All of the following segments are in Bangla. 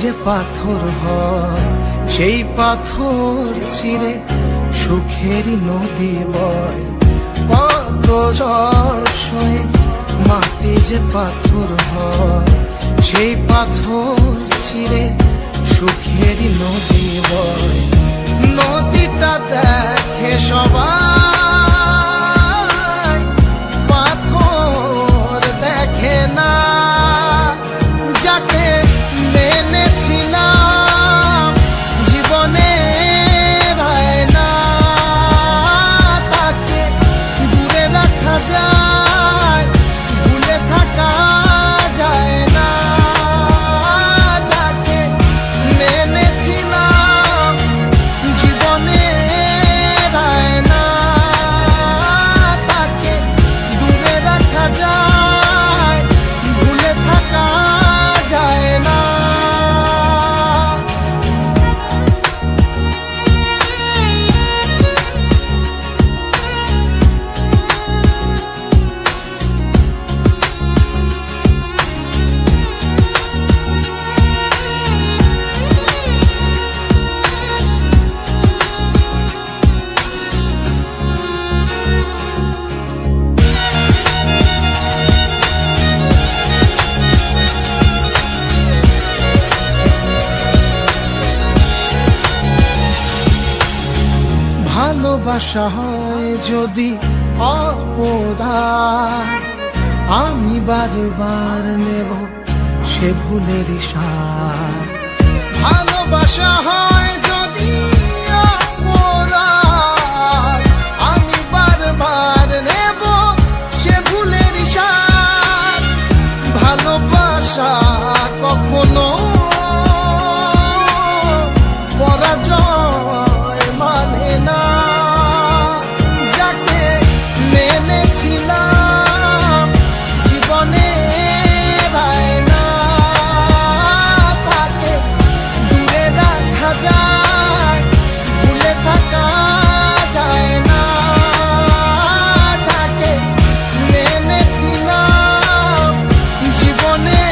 যে পাথর হয় সেই পাথর ছিঁড়ে সুখেরই নদী বয়। কত ঝড় সয়ে মাটি যে পাথর হয় সেই পাথর ছিঁড়ে সুখেরই নদী বয়। নদীটা দেখে সবাই, পাথর দেখে না। যাকে মেনেছিলাম জীবনে না, তাকে দূরে রাখা যায়, ভুলে থাকা যায় না। যাকে মেনেছিলাম জীবনে না, তাকে দূরে রাখা যায়, ভুলে থাকা যায় না। ভালোবাসা হয় যদি অপরাধ, আমি বারবার নেব সে ভুলের সাথ। ভালোবাসা হয় যদি অপরাধ, আমি বারবার নেব সে ভুলের সাথ। ভালোবাসা কখনো পরাজয় মানে না। যাকে মেনেছিলাম জীবনে না, তাকে দূরে রাখা যায়, ভুলে থাকা যায় না। যাকে মেনেছিলাম জীবনে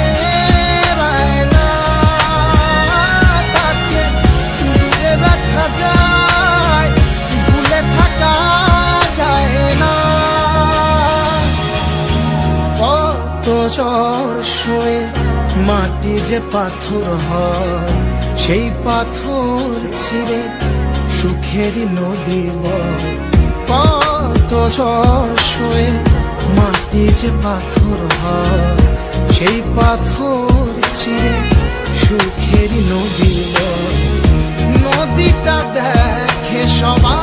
না, তাকে দূরে রাখা যায়, ভুলে থাকা যায় না। কত ঝড় সয়ে মাটি যে পাথর হয় সেই পাথর ছিঁড়ে সুখেরই নদী বয়। কত ঝড় সয়ে মাটি যে পাথর হয় সেই পাথর ছিঁড়ে সুখেরই নদী বয়। নদীটা দেখে সবাই,